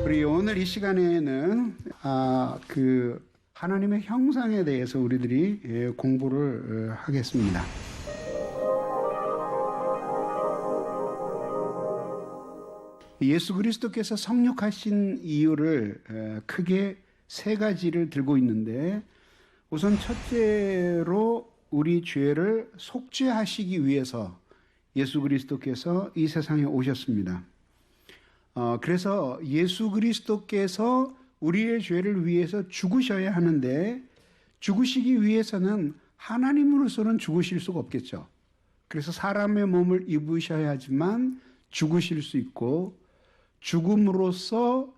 우리 오늘 이 시간에는 하나님의 형상에 대해서 우리들이 공부를 하겠습니다. 예수 그리스도께서 성육하신 이유를 크게 세 가지를 들고 있는데, 우선 첫째로 우리 죄를 속죄하시기 위해서 예수 그리스도께서 이 세상에 오셨습니다. 그래서 예수 그리스도께서 우리의 죄를 위해서 죽으셔야 하는데, 죽으시기 위해서는 하나님으로서는 죽으실 수가 없겠죠. 그래서 사람의 몸을 입으셔야 하지만 죽으실 수 있고, 죽음으로써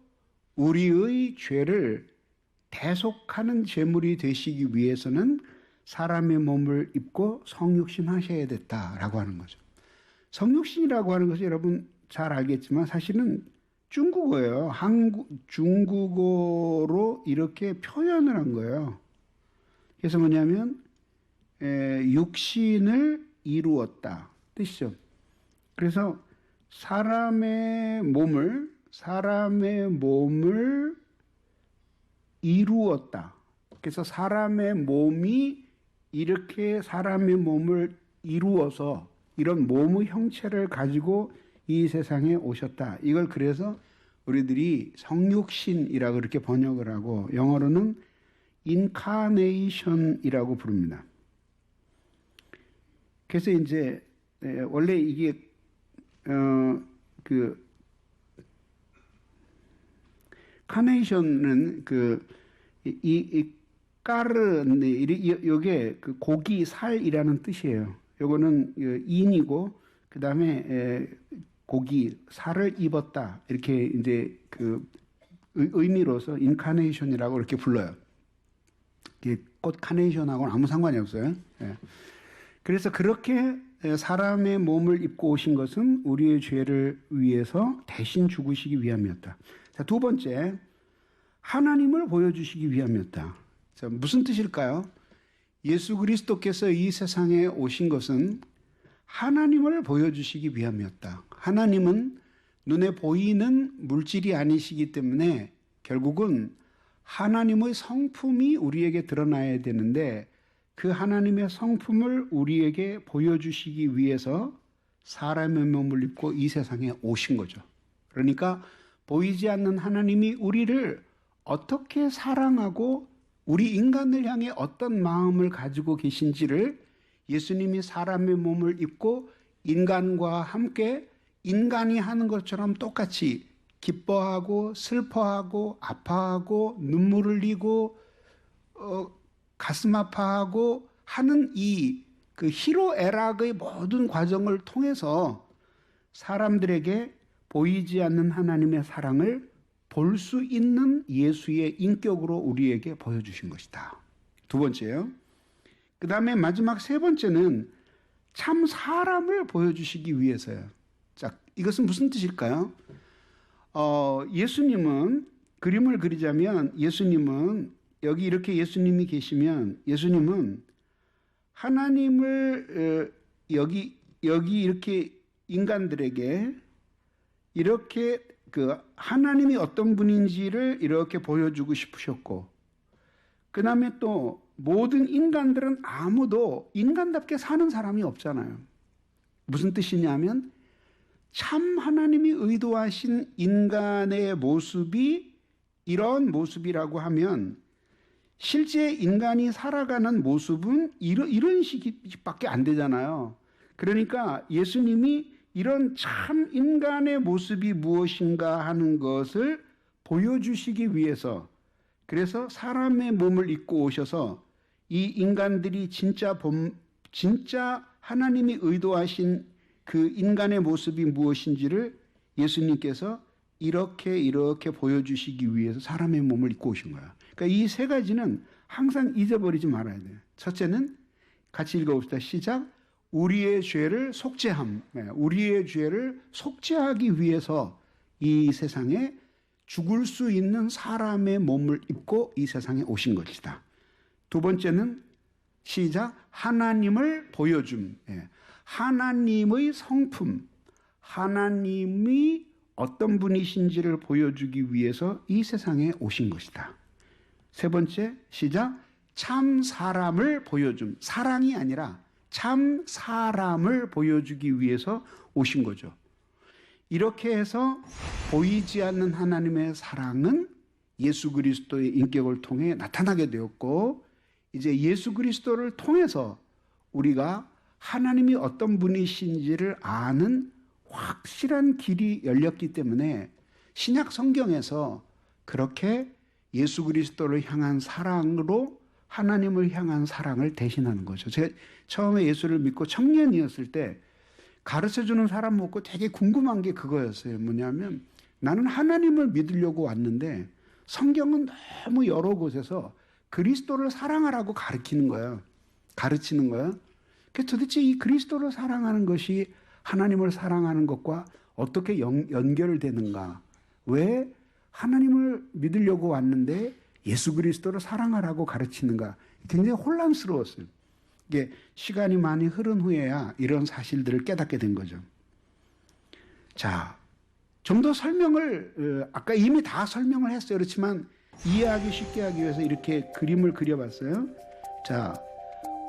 우리의 죄를 대속하는 제물이 되시기 위해서는 사람의 몸을 입고 성육신하셔야 됐다라고 하는 거죠. 성육신이라고 하는 것은 여러분 잘 알겠지만 사실은 중국어예요. 중국어로 이렇게 표현을 한 거예요. 그래서 뭐냐면 육신을 이루었다 뜻이죠. 그래서 사람의 몸을 이루었다. 그래서 사람의 몸이 이렇게 사람의 몸을 이루어서 이런 몸의 형체를 가지고 이 세상에 오셨다. 이걸 그래서 우리들이 성육신이라고 그렇게 번역을 하고, 영어로는 incarnation이라고 부릅니다. 그래서 이제 원래 이게 카네이션은 요게 고기 살이라는 뜻이에요. 요거는 인이고, 그 다음에 고기 살을 입었다, 이렇게 이제 의미로서 인카네이션이라고 이렇게 불러요. 꽃 카네이션하고는 아무 상관이 없어요. 그래서 그렇게 사람의 몸을 입고 오신 것은 우리의 죄를 위해서 대신 죽으시기 위함이었다. 자, 두 번째, 하나님을 보여주시기 위함이었다. 자, 무슨 뜻일까요? 예수 그리스도께서 이 세상에 오신 것은 하나님을 보여주시기 위함이었다. 하나님은 눈에 보이는 물질이 아니시기 때문에 결국은 하나님의 성품이 우리에게 드러나야 되는데, 그 하나님의 성품을 우리에게 보여주시기 위해서 사람의 몸을 입고 이 세상에 오신 거죠. 그러니까 보이지 않는 하나님이 우리를 어떻게 사랑하고 우리 인간을 향해 어떤 마음을 가지고 계신지를 예수님이 사람의 몸을 입고 인간과 함께 인간이 하는 것처럼 똑같이 기뻐하고 슬퍼하고 아파하고 눈물 흘리고 가슴 아파하고 하는 이 희로애락의 모든 과정을 통해서 사람들에게 보이지 않는 하나님의 사랑을 볼 수 있는 예수의 인격으로 우리에게 보여주신 것이다. 두 번째요. 그 다음에 마지막 세 번째는 참 사람을 보여주시기 위해서요. 자, 이것은 무슨 뜻일까요? 예수님은, 그림을 그리자면 예수님은, 여기 이렇게 예수님이 계시면 예수님은 하나님을 여기 이렇게 인간들에게 이렇게 하나님이 어떤 분인지를 이렇게 보여주고 싶으셨고, 그 다음에 또 모든 인간들은 아무도 인간답게 사는 사람이 없잖아요. 무슨 뜻이냐면 참 하나님이 의도하신 인간의 모습이 이런 모습이라고 하면, 실제 인간이 살아가는 모습은 이런 식밖에 안 되잖아요. 그러니까 예수님이 이런 참 인간의 모습이 무엇인가 하는 것을 보여주시기 위해서, 그래서 사람의 몸을 입고 오셔서 이 인간들이 진짜 하나님이 의도하신 그 인간의 모습이 무엇인지를 예수님께서 이렇게 보여주시기 위해서 사람의 몸을 입고 오신 거야. 그러니까 이 세 가지는 항상 잊어버리지 말아야 돼요. 첫째는 같이 읽어봅시다. 시작. 우리의 죄를 속죄함. 우리의 죄를 속죄하기 위해서 이 세상에 죽을 수 있는 사람의 몸을 입고 이 세상에 오신 것이다. 두 번째는 시작. 하나님을 보여줌. 하나님의 성품. 하나님이 어떤 분이신지를 보여주기 위해서 이 세상에 오신 것이다. 세 번째, 시작. 참 사람을 보여줌. 사랑이 아니라 참 사람을 보여주기 위해서 오신 거죠. 이렇게 해서 보이지 않는 하나님의 사랑은 예수 그리스도의 인격을 통해 나타나게 되었고, 이제 예수 그리스도를 통해서 우리가 하나님이 어떤 분이신지를 아는 확실한 길이 열렸기 때문에 신약 성경에서 그렇게 예수 그리스도를 향한 사랑으로 하나님을 향한 사랑을 대신하는 거죠. 제가 처음에 예수를 믿고 청년이었을 때 가르쳐주는 사람 먹고 되게 궁금한 게 그거였어요. 뭐냐면 나는 하나님을 믿으려고 왔는데 성경은 너무 여러 곳에서 그리스도를 사랑하라고 가르치는 거야. 그래서 도대체 이 그리스도를 사랑하는 것이 하나님을 사랑하는 것과 어떻게 연결되는가? 왜 하나님을 믿으려고 왔는데 예수 그리스도를 사랑하라고 가르치는가? 굉장히 혼란스러웠어요. 이게 시간이 많이 흐른 후에야 이런 사실들을 깨닫게 된 거죠. 자, 좀 더 설명을 아까 이미 다 설명을 했어요. 그렇지만 이해하기 쉽게 하기 위해서 이렇게 그림을 그려봤어요. 자,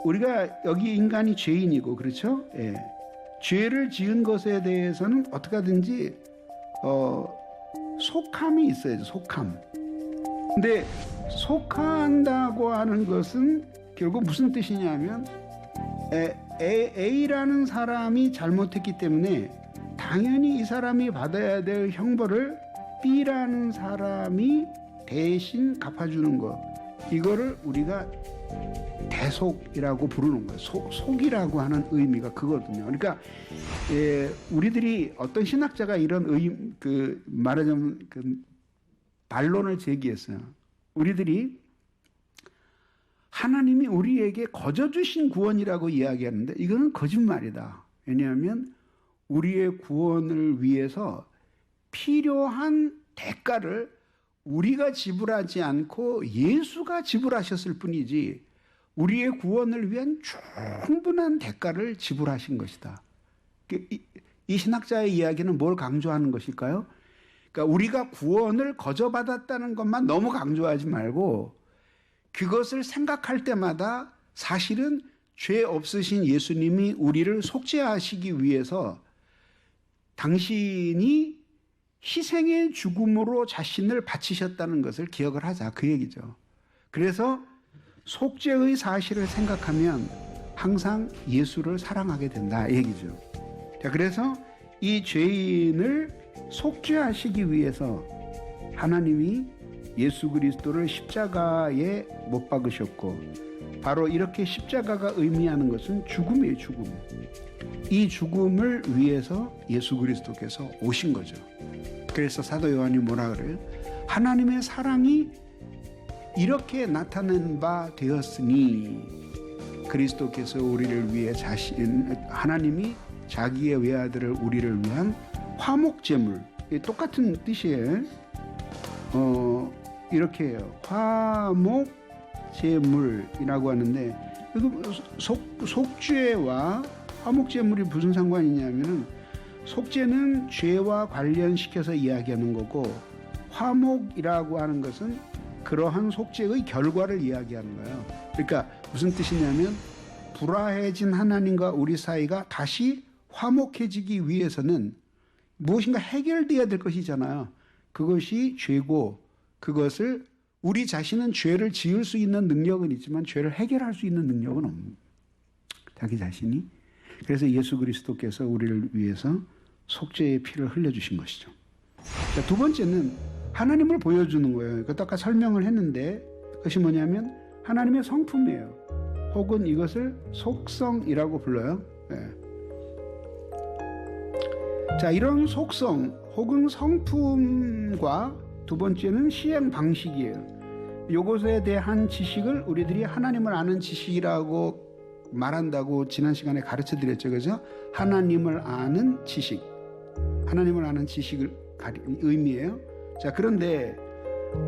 우리가 여기 인간이 죄인이고 그렇죠? 예. 죄를 지은 것에 대해서는 어떻게 하든지 속함이 있어야죠. 속함. 근데 속한다고 하는 것은 결국 무슨 뜻이냐면 A라는 사람이 잘못했기 때문에 당연히 이 사람이 받아야 될 형벌을 B라는 사람이 대신 갚아주는 것. 이거를 우리가 대속이라고 부르는 거예요. 속이라고 하는 의미가 그거거든요. 그러니까 우리들이 어떤 신학자가 이런 말하자면 반론을 제기했어요. 우리들이 하나님이 우리에게 거저 주신 구원이라고 이야기하는데 이거는 거짓말이다. 왜냐하면 우리의 구원을 위해서 필요한 대가를 우리가 지불하지 않고 예수가 지불하셨을 뿐이지 우리의 구원을 위한 충분한 대가를 지불하신 것이다. 이 신학자의 이야기는 뭘 강조하는 것일까요? 그러니까 우리가 구원을 거저 받았다는 것만 너무 강조하지 말고 그것을 생각할 때마다 사실은 죄 없으신 예수님이 우리를 속죄하시기 위해서 당신이 희생의 죽음으로 자신을 바치셨다는 것을 기억을 하자, 그 얘기죠. 그래서 속죄의 사실을 생각하면 항상 예수를 사랑하게 된다, 이 얘기죠. 자, 그래서 이 죄인을 속죄하시기 위해서 하나님이 예수 그리스도를 십자가에 못 박으셨고, 바로 이렇게 십자가가 의미하는 것은 죽음이에요, 죽음. 이 죽음을 위해서 예수 그리스도께서 오신 거죠. 그래서 사도 요한이 뭐라 그래요? 하나님의 사랑이 이렇게 나타낸 바 되었으니 그리스도께서 우리를 위해 하나님이 자기의 외아들을 우리를 위한 화목제물, 똑같은 뜻이에요. 이렇게 해요. 화목제물이라고 하는데 속죄와 화목제물이 무슨 상관이냐면 속죄는 죄와 관련시켜서 이야기하는 거고 화목이라고 하는 것은 그러한 속죄의 결과를 이야기하는 거예요. 그러니까 무슨 뜻이냐면 불화해진 하나님과 우리 사이가 다시 화목해지기 위해서는 무엇인가 해결돼야 될 것이잖아요. 그것이 죄고 그것을 우리 자신은 죄를 지을 수 있는 능력은 있지만 죄를 해결할 수 있는 능력은 없는 자기 자신이. 그래서 예수 그리스도께서 우리를 위해서 속죄의 피를 흘려주신 것이죠. 자, 두 번째는 하나님을 보여주는 거예요. 그것도 아까 설명을 했는데 그것이 뭐냐면 하나님의 성품이에요. 혹은 이것을 속성이라고 불러요. 네. 자, 이런 속성 혹은 성품과 두 번째는 시행 방식이에요. 이것에 대한 지식을 우리들이 하나님을 아는 지식이라고 말한다고 지난 시간에 가르쳐 드렸죠. 그죠? 하나님을 아는 지식. 하나님을 아는 지식을 의미해요. 자, 그런데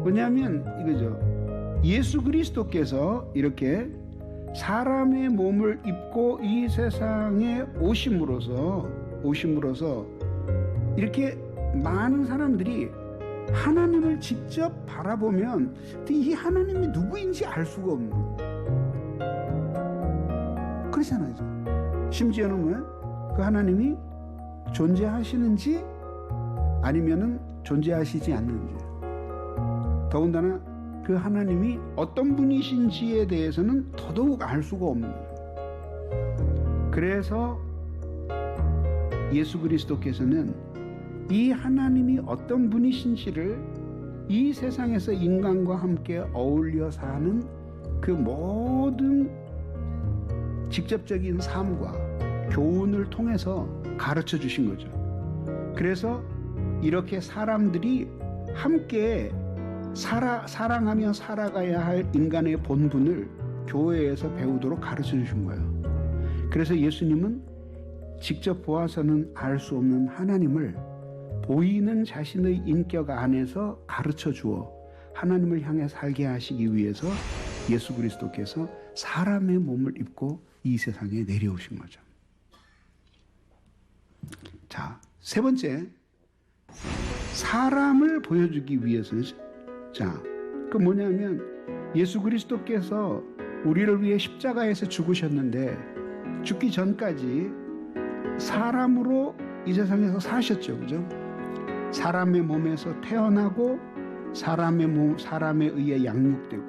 뭐냐면 이거죠. 예수 그리스도께서 이렇게 사람의 몸을 입고 이 세상에 오심으로써 이렇게 많은 사람들이 하나님을 직접 바라보면 이 하나님이 누구인지 알 수가 없는 거예요. 그렇잖아요. 심지어는 뭐야? 그 하나님이 존재하시는지 아니면은 존재하시지 않는지, 더군다나 그 하나님이 어떤 분이신지에 대해서는 더더욱 알 수가 없는 거예요. 그래서 예수 그리스도께서는 이 하나님이 어떤 분이신지를 이 세상에서 인간과 함께 어울려 사는 그 모든 직접적인 삶과 교훈을 통해서 가르쳐 주신 거죠. 그래서 이렇게 사람들이 함께 사랑하며 살아가야 할 인간의 본분을 교회에서 배우도록 가르쳐 주신 거예요. 그래서 예수님은 직접 보아서는 알 수 없는 하나님을 보이는 자신의 인격 안에서 가르쳐 주어 하나님을 향해 살게 하시기 위해서 예수 그리스도께서 사람의 몸을 입고 이 세상에 내려오신 거죠. 자, 세 번째, 사람을 보여주기 위해서는, 자, 그 뭐냐면 예수 그리스도께서 우리를 위해 십자가에서 죽으셨는데 죽기 전까지 사람으로 이 세상에서 사셨죠, 그죠? 사람의 몸에서 태어나고 사람에 의해 양육되고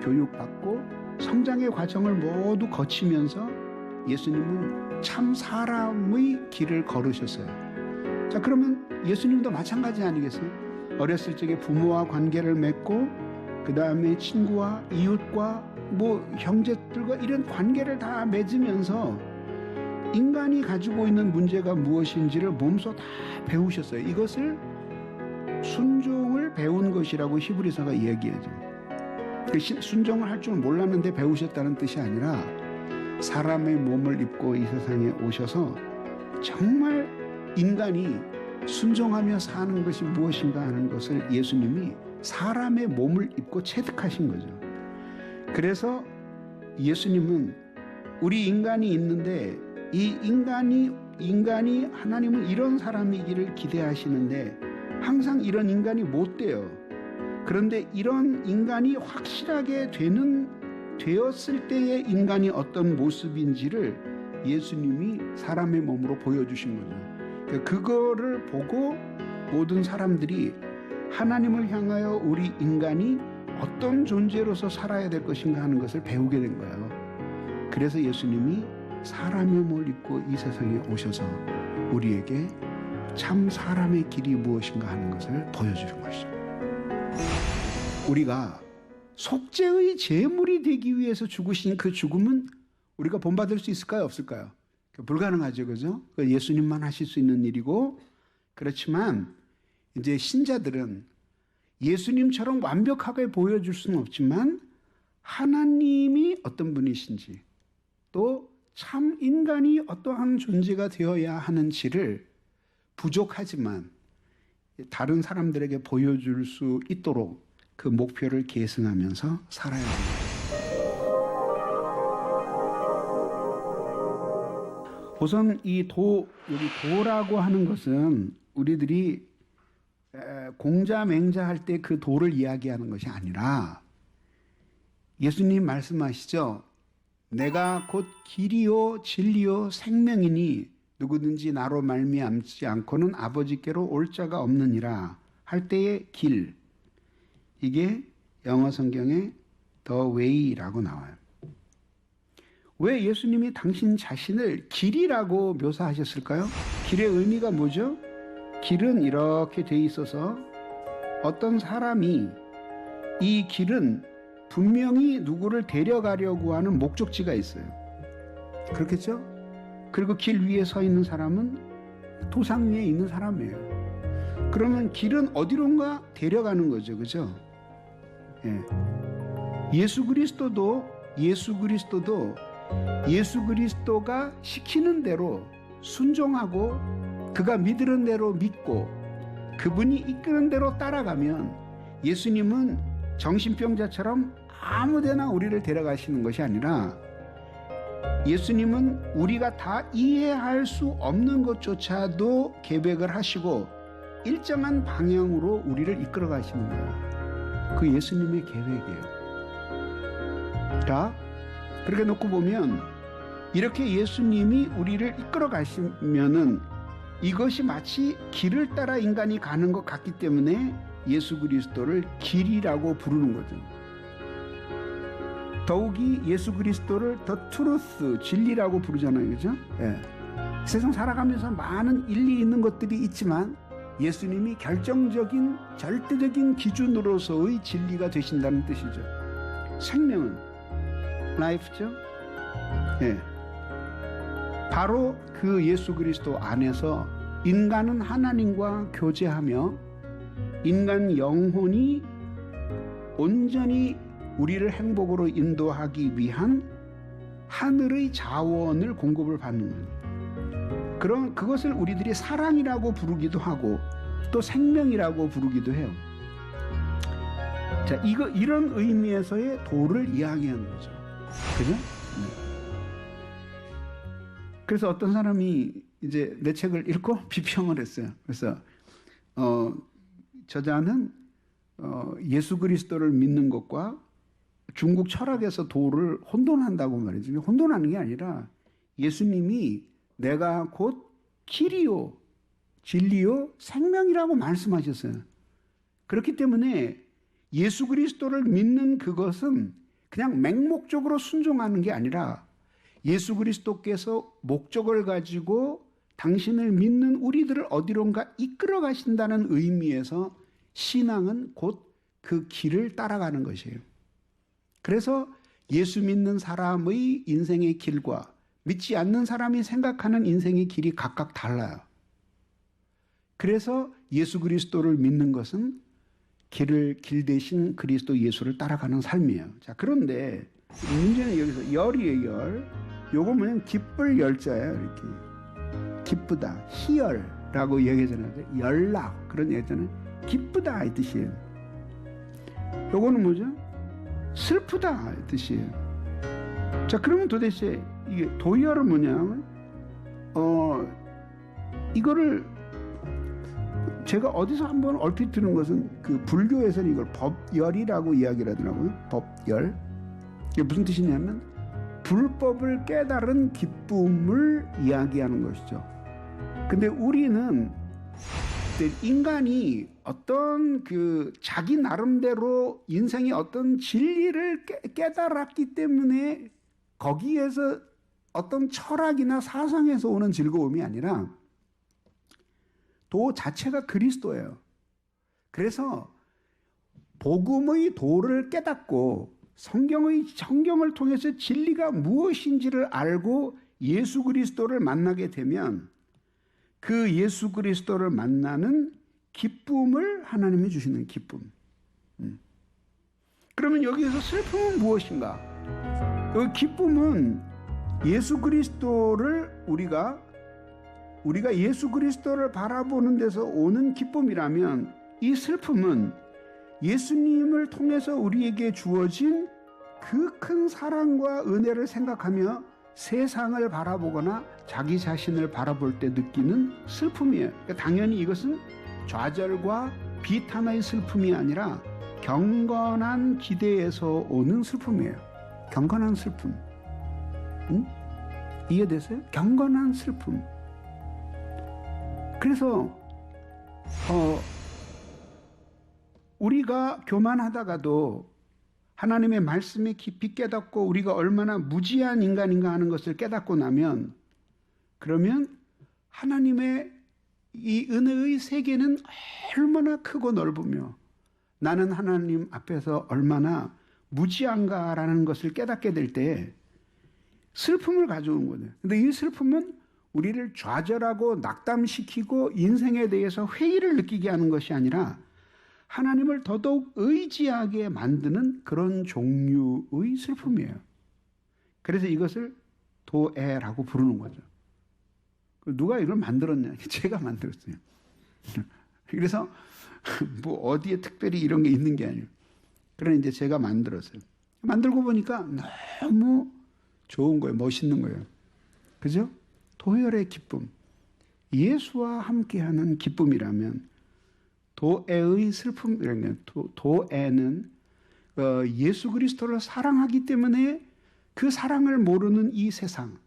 교육받고 성장의 과정을 모두 거치면서 예수님은 참 사람의 길을 걸으셨어요. 자, 그러면 예수님도 마찬가지 아니겠어요? 어렸을 적에 부모와 관계를 맺고 그 다음에 친구와 이웃과 형제들과 이런 관계를 다 맺으면서 인간이 가지고 있는 문제가 무엇인지를 몸소 다 배우셨어요. 이것을 순종을 배운 것이라고 히브리서가 이야기하죠. 순종을 할 줄 몰랐는데 배우셨다는 뜻이 아니라 사람의 몸을 입고 이 세상에 오셔서 정말 인간이 순종하며 사는 것이 무엇인가 하는 것을 예수님이 사람의 몸을 입고 체득하신 거죠. 그래서 예수님은 우리 인간이 있는데 이 인간이 하나님은 이런 사람이기를 기대하시는데 항상 이런 인간이 못 돼요. 그런데 이런 인간이 확실하게 되었을 때의 인간이 어떤 모습인지를 예수님이 사람의 몸으로 보여주신 거죠. 그거를 보고 모든 사람들이 하나님을 향하여 우리 인간이 어떤 존재로서 살아야 될 것인가 하는 것을 배우게 된 거예요. 그래서 예수님이 사람의 몸을 입고 이 세상에 오셔서 우리에게 참 사람의 길이 무엇인가 하는 것을 보여주는 것이죠. 우리가 속죄의 제물이 되기 위해서 죽으신 그 죽음은 우리가 본받을 수 있을까요? 없을까요? 불가능하죠. 그죠? 예수님만 하실 수 있는 일이고, 그렇지만 이제 신자들은 예수님처럼 완벽하게 보여줄 수는 없지만 하나님이 어떤 분이신지 또 참 인간이 어떠한 존재가 되어야 하는지를 부족하지만 다른 사람들에게 보여줄 수 있도록 그 목표를 계승하면서 살아야 합니다. 우선 여기 도라고 하는 것은 우리들이 공자 맹자할 때 그 도를 이야기하는 것이 아니라 예수님 말씀하시죠. 내가 곧 길이요 진리요 생명이니 누구든지 나로 말미암지 않고는 아버지께로 올 자가 없느니라 할 때의 길, 이게 영어 성경에 The Way라고 나와요. 왜 예수님이 당신 자신을 길이라고 묘사하셨을까요? 길의 의미가 뭐죠? 길은 이렇게 돼 있어서 어떤 사람이 이 길은 분명히 누구를 데려가려고 하는 목적지가 있어요. 그렇겠죠? 그리고 길 위에 서 있는 사람은 도상 위에 있는 사람이에요. 그러면 길은 어디론가 데려가는 거죠. 그죠? 예. 예수 그리스도가 시키는 대로 순종하고 그가 믿으는 대로 믿고 그분이 이끄는 대로 따라가면 예수님은 정신병자처럼 아무데나 우리를 데려가시는 것이 아니라 예수님은 우리가 다 이해할 수 없는 것조차도 계획을 하시고 일정한 방향으로 우리를 이끌어 가시는 거예요. 그 예수님의 계획이에요. 자, 그렇게 놓고 보면 이렇게 예수님이 우리를 이끌어 가시면은 이것이 마치 길을 따라 인간이 가는 것 같기 때문에 예수 그리스도를 길이라고 부르는 거죠. 더욱이 예수 그리스도를 더 트루스, 진리라고 부르잖아요. 그죠? 예. 세상 살아가면서 많은 일리 있는 것들이 있지만 예수님이 결정적인 절대적인 기준으로서의 진리가 되신다는 뜻이죠. 생명은 라이프죠. 예. 바로 그 예수 그리스도 안에서 인간은 하나님과 교제하며 인간 영혼이 온전히 우리를 행복으로 인도하기 위한 하늘의 자원을 공급을 받는 거예요. 그것을 우리들이 사랑이라고 부르기도 하고 또 생명이라고 부르기도 해요. 자, 이런 의미에서의 도를 이야기하는 거죠. 그죠? 그래서 어떤 사람이 이제 내 책을 읽고 비평을 했어요. 그래서 저자는 예수 그리스도를 믿는 것과 중국 철학에서 도를 혼돈한다고 말이죠. 혼돈하는 게 아니라 예수님이 내가 곧 길이요, 진리요, 생명이라고 말씀하셨어요. 그렇기 때문에 예수 그리스도를 믿는 그것은 그냥 맹목적으로 순종하는 게 아니라 예수 그리스도께서 목적을 가지고 당신을 믿는 우리들을 어디론가 이끌어 가신다는 의미에서 신앙은 곧 그 길을 따라가는 것이에요. 그래서 예수 믿는 사람의 인생의 길과 믿지 않는 사람이 생각하는 인생의 길이 각각 달라요. 그래서 예수 그리스도를 믿는 것은 길 대신 그리스도 예수를 따라가는 삶이에요. 자, 그런데 문제는 여기서 열이에요, 열. 요거 뭐냐면 기쁠 열자예요, 이렇게. 기쁘다, 희열라고 얘기하잖아요. 연락, 그런 얘기잖아요. 기쁘다, 이 뜻이에요. 요거는 뭐죠? 슬프다, 이 뜻이에요. 자, 그러면 도대체 이게 도열은 뭐냐면, 이거를 제가 어디서 한번 얼핏 들은 것은 그 불교에서는 이걸 법열이라고 이야기를 하더라고요. 법열. 이게 무슨 뜻이냐면 불법을 깨달은 기쁨을 이야기하는 것이죠. 근데 우리는 인간이 어떤 그 자기 나름대로 인생의 어떤 진리를 깨달았기 때문에 거기에서 어떤 철학이나 사상에서 오는 즐거움이 아니라 도 자체가 그리스도예요. 그래서 복음의 도를 깨닫고 성경을 통해서 진리가 무엇인지를 알고 예수 그리스도를 만나게 되면 그 예수 그리스도를 만나는 기쁨을 하나님이 주시는 기쁨. 그러면 여기서 슬픔은 무엇인가? 그 기쁨은 예수 그리스도를 우리가 예수 그리스도를 바라보는 데서 오는 기쁨이라면 이 슬픔은 예수님을 통해서 우리에게 주어진 그 큰 사랑과 은혜를 생각하며 세상을 바라보거나 자기 자신을 바라볼 때 느끼는 슬픔이에요. 그러니까 당연히 이것은 좌절과 비탄의 슬픔이 아니라 경건한 기대에서 오는 슬픔이에요. 경건한 슬픔. 응? 이해되세요? 경건한 슬픔. 그래서 우리가 교만하다가도 하나님의 말씀에 깊이 깨닫고 우리가 얼마나 무지한 인간인가 하는 것을 깨닫고 나면 그러면 하나님의 이 은혜의 세계는 얼마나 크고 넓으며 나는 하나님 앞에서 얼마나 무지한가라는 것을 깨닫게 될 때 슬픔을 가져오는 거예요. 근데 이 슬픔은 우리를 좌절하고 낙담시키고 인생에 대해서 회의를 느끼게 하는 것이 아니라 하나님을 더더욱 의지하게 만드는 그런 종류의 슬픔이에요. 그래서 이것을 도애라고 부르는 거죠. 누가 이걸 만들었냐? 제가 만들었어요. 그래서 뭐 어디에 특별히 이런 게 있는 게 아니에요. 그러나 이제 제가 만들었어요. 만들고 보니까 너무 좋은 거예요. 멋있는 거예요. 그죠? 도열의 기쁨. 예수와 함께하는 기쁨이라면 도애의 슬픔이라는 도애는 예수 그리스도를 사랑하기 때문에 그 사랑을 모르는 이 세상,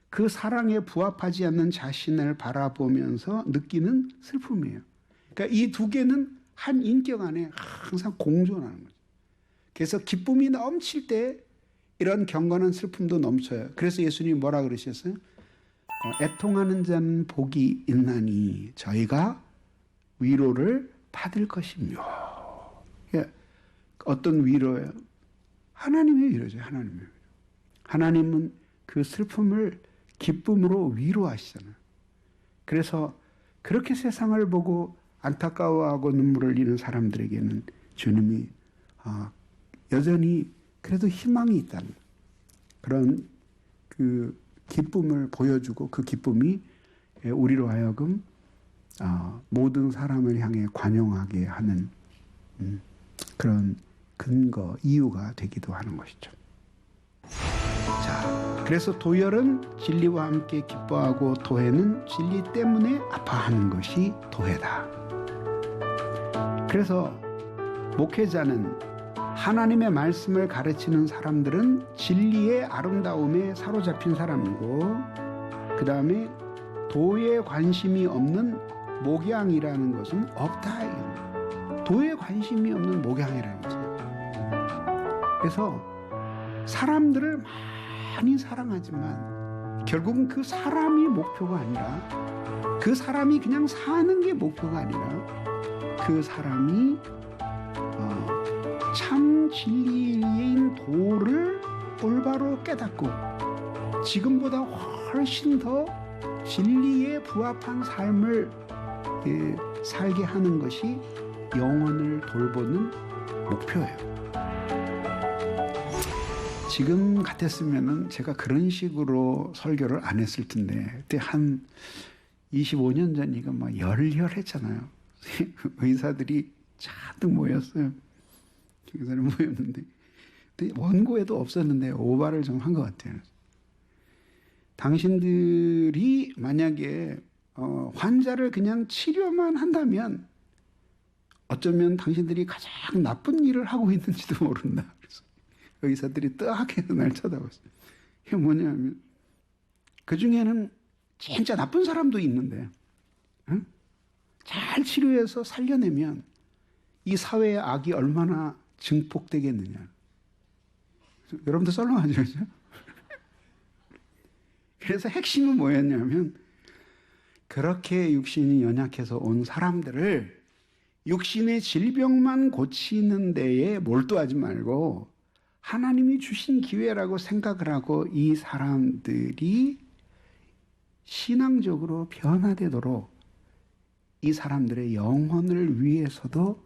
그 사랑에 부합하지 않는 자신을 바라보면서 느끼는 슬픔이에요. 그러니까 이 두 개는 한 인격 안에 항상 공존하는 거죠. 그래서 기쁨이 넘칠 때 이런 경건한 슬픔도 넘쳐요. 그래서 예수님이 뭐라 그러셨어요? 애통하는 자는 복이 있나니 저희가 위로를 받을 것이며. 어떤 위로예요? 하나님의 위로죠. 하나님의 위로. 하나님은 그 슬픔을 기쁨으로 위로하시잖아요. 그래서 그렇게 세상을 보고 안타까워하고 눈물을 흘리는 사람들에게는 주님이 여전히 그래도 희망이 있다는 그런 그 기쁨을 보여주고 그 기쁨이 우리로 하여금 모든 사람을 향해 관용하게 하는 그런 근거, 이유가 되기도 하는 것이죠. 자, 그래서 도열은 진리와 함께 기뻐하고 도회는 진리 때문에 아파하는 것이 도회다. 그래서 목회자는 하나님의 말씀을 가르치는 사람들은 진리의 아름다움에 사로잡힌 사람이고, 그 다음에 도에 관심이 없는 목양이라는 것은 없다. 도에 관심이 없는 목양이라는 것은. 그래서 사람들을 많이 사랑하지만 결국은 그 사람이 목표가 아니라, 그 사람이 그냥 사는 게 목표가 아니라, 그 사람이 참 진리인 도를 올바로 깨닫고 지금보다 훨씬 더 진리에 부합한 삶을 살게 하는 것이 영혼을 돌보는 목표예요. 지금 같았으면은 제가 그런 식으로 설교를 안 했을 텐데, 그때 한 25년 전이니까 막 열렬했잖아요. 의사들이 잔뜩 모였어요. 의사들 모였는데, 원고에도 없었는데 오바를 좀 한 것 같아요. 당신들이 만약에 환자를 그냥 치료만 한다면 어쩌면 당신들이 가장 나쁜 일을 하고 있는지도 모른다. 그래서 의사들이 뜨악해서 날 쳐다봤어요. 이게 뭐냐면, 그 중에는 진짜 나쁜 사람도 있는데, 응? 잘 치료해서 살려내면 이 사회의 악이 얼마나 증폭되겠느냐. 여러분도 썰렁하죠? 그래서 핵심은 뭐였냐면, 그렇게 육신이 연약해서 온 사람들을 육신의 질병만 고치는 데에 몰두하지 말고 하나님이 주신 기회라고 생각을 하고 이 사람들이 신앙적으로 변화되도록 이 사람들의 영혼을 위해서도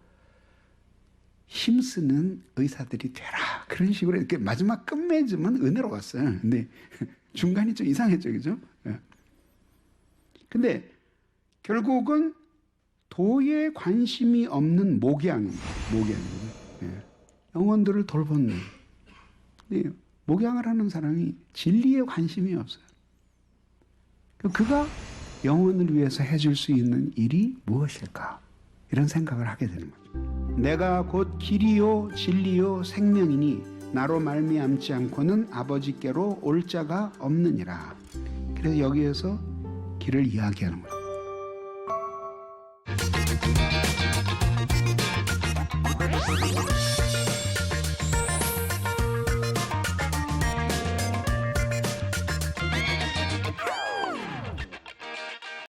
힘쓰는 의사들이 되라. 그런 식으로 이렇게 마지막 끝맺음은 은혜로웠어요. 근데 중간이 좀 이상했죠, 그죠? 근데 결국은 도에 관심이 없는 목양입니다. 영혼들을 돌보는. 목양을 하는 사람이 진리에 관심이 없어요. 그가 영혼을 위해서 해줄 수 있는 일이 무엇일까? 이런 생각을 하게 되는 거죠. 내가 곧 길이요 진리요 생명이니 나로 말미암지 않고는 아버지께로 올 자가 없느니라. 그래서 여기에서 길을 이야기하는 거예요.